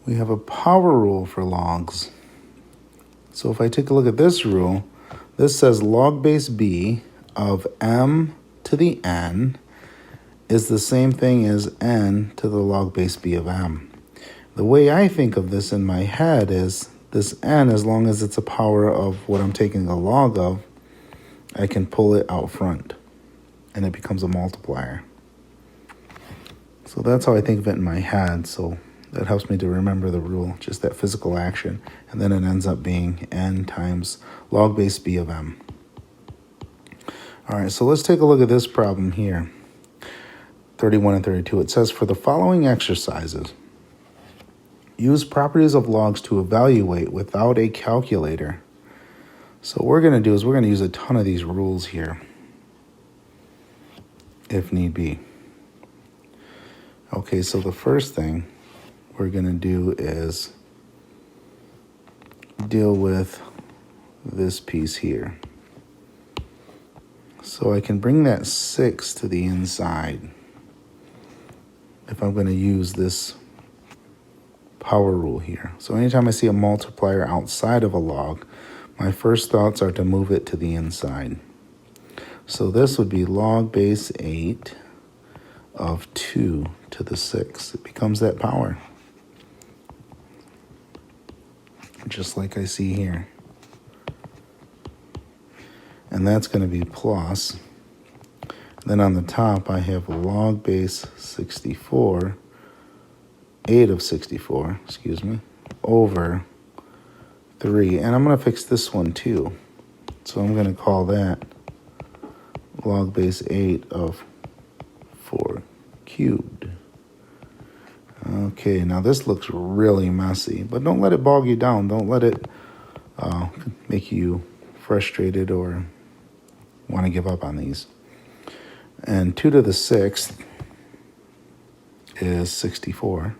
we have a power rule for logs. So if I take a look at this rule, this says log base b of m to the n is the same thing as n to the log base b of m. The way I think of this in my head is this n, as long as it's a power of what I'm taking a log of, I can pull it out front and it becomes a multiplier. So that's how I think of it in my head. So that helps me to remember the rule, just that physical action. And then it ends up being n times log base b of m. All right, so let's take a look at this problem here. 31 and 32. It says, for the following exercises, use properties of logs to evaluate without a calculator. So what we're going to do is we're going to use a ton of these rules here, if need be. Okay, so the first thing we're going to do is deal with this piece here. So I can bring that 6 to the inside if I'm going to use this power rule here. So anytime I see a multiplier outside of a log, my first thoughts are to move it to the inside. So this would be log base 8 of 2 to the 6. It becomes that power, just like I see here. And that's going to be plus. Then on the top, I have log base 64, 8 of 64, over 3. And I'm going to fix this one too. So I'm going to call that log base 8 of 4 cubed. Okay, now this looks really messy, but don't let it bog you down. Don't let it make you frustrated or want to give up on these. And 2 to the 6th is 64.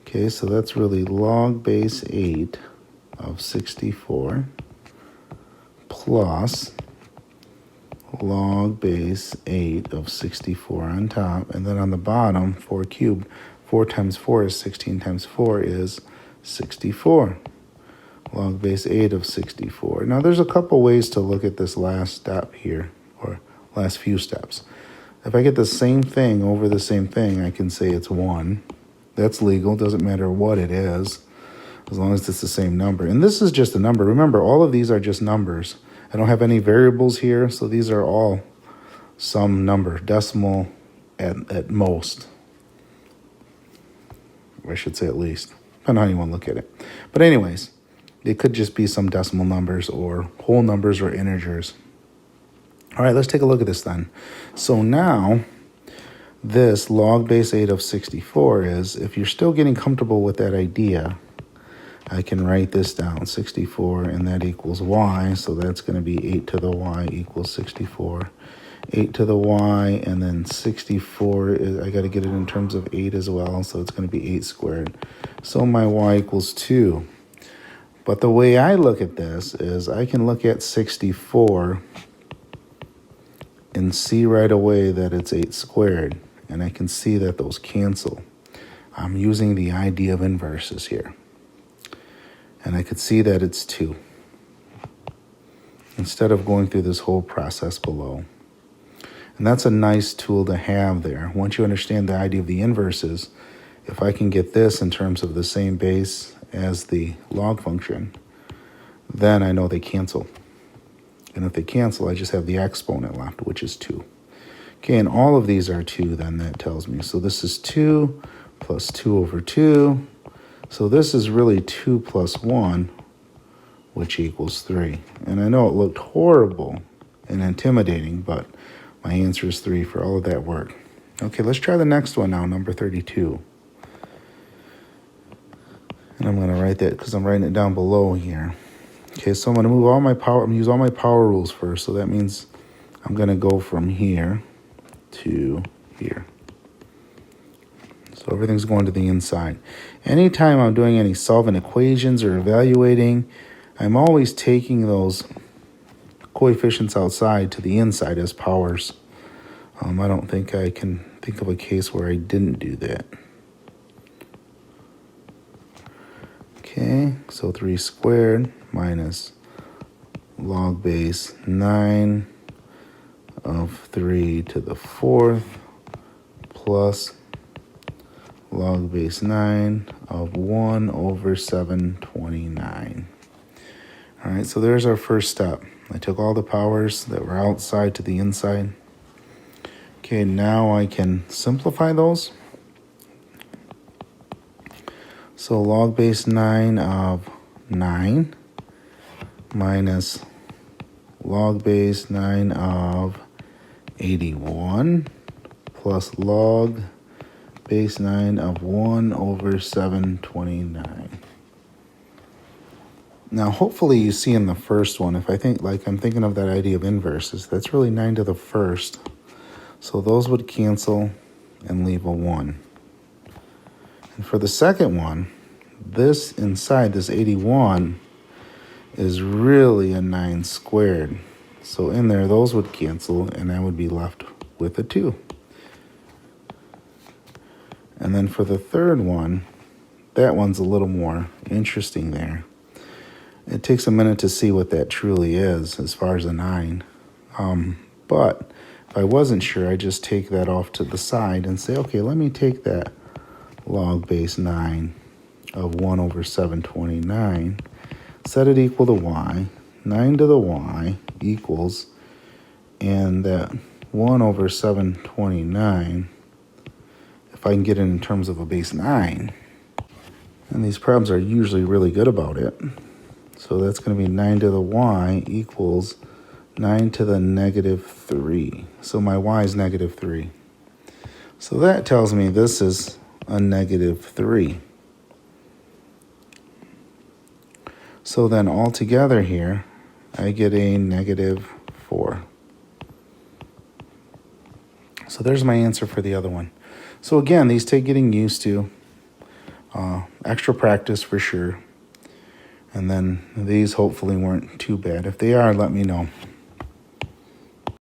Okay, so that's really log base 8 of 64 plus log base 8 of 64 on top. And then on the bottom, 4 cubed. 4 times 4 is 16 times 4 is 64. Log base 8 of 64. Now there's a couple ways to look at this last step here, or last few steps. If I get the same thing over the same thing, I can say it's 1. That's legal, doesn't matter what it is, as long as it's the same number. And this is just a number. Remember, all of these are just numbers. I don't have any variables here, so these are all some number, decimal at most. Or I should say at least, depending on how you want to look at it. But anyways, it could just be some decimal numbers or whole numbers or integers. All right, let's take a look at this then. So now, this log base 8 of 64 is, if you're still getting comfortable with that idea, I can write this down, 64, and that equals y, so that's going to be 8 to the y equals 64. 8 to the y, and then 64, I got to get it in terms of 8 as well, so it's going to be 8 squared. So my y equals 2. But the way I look at this is I can look at 64 and see right away that it's 8 squared, and I can see that those cancel. I'm using the idea of inverses here. And I could see that it's 2, instead of going through this whole process below. And that's a nice tool to have there. Once you understand the idea of the inverses, if I can get this in terms of the same base as the log function, then I know they cancel. And if they cancel, I just have the exponent left, which is 2. Okay, and all of these are 2, then that tells me. So this is 2 plus 2 over 2. So this is really 2 plus 1, which equals 3. And I know it looked horrible and intimidating, but my answer is 3 for all of that work. Okay, let's try the next one now, number 32. And I'm going to write that because I'm writing it down below here. Okay, so I'm going to move all my power. I'm going to use all my power rules first. So that means I'm going to go from here to here. So everything's going to the inside. Anytime I'm doing any solving equations or evaluating, I'm always taking those coefficients outside to the inside as powers. I don't think I can think of a case where I didn't do that. Okay, so 3 squared minus log base 9 of 3 to the 4th plus log base 9 of 1 over 729. All right, so there's our first step. I took all the powers that were outside to the inside. Okay, now I can simplify those. So log base 9 of 9 minus log base 9 of 81 plus log base 9 of 1 over 729. Now, hopefully you see in the first one, if I think, like I'm thinking of that idea of inverses, that's really 9 to the first. So those would cancel and leave a 1. And for the second one, this inside, this 81, is really a 9 squared. So in there, those would cancel, and I would be left with a 2. And then for the third one, that one's a little more interesting there. It takes a minute to see what that truly is as far as a 9. But if I wasn't sure, I just take that off to the side and say, okay, let me take that log base 9 of 1 over 729, set it equal to y, 9 to the y equals, and that 1 over 729, if I can get it in terms of a base 9, and these problems are usually really good about it. So that's going to be 9 to the y equals 9 to the negative 3. So my y is negative 3. So that tells me this is a negative 3. So then altogether here, I get a negative 4. So there's my answer for the other one. So again, these take getting used to. Extra practice for sure. And then these hopefully weren't too bad. If they are, let me know.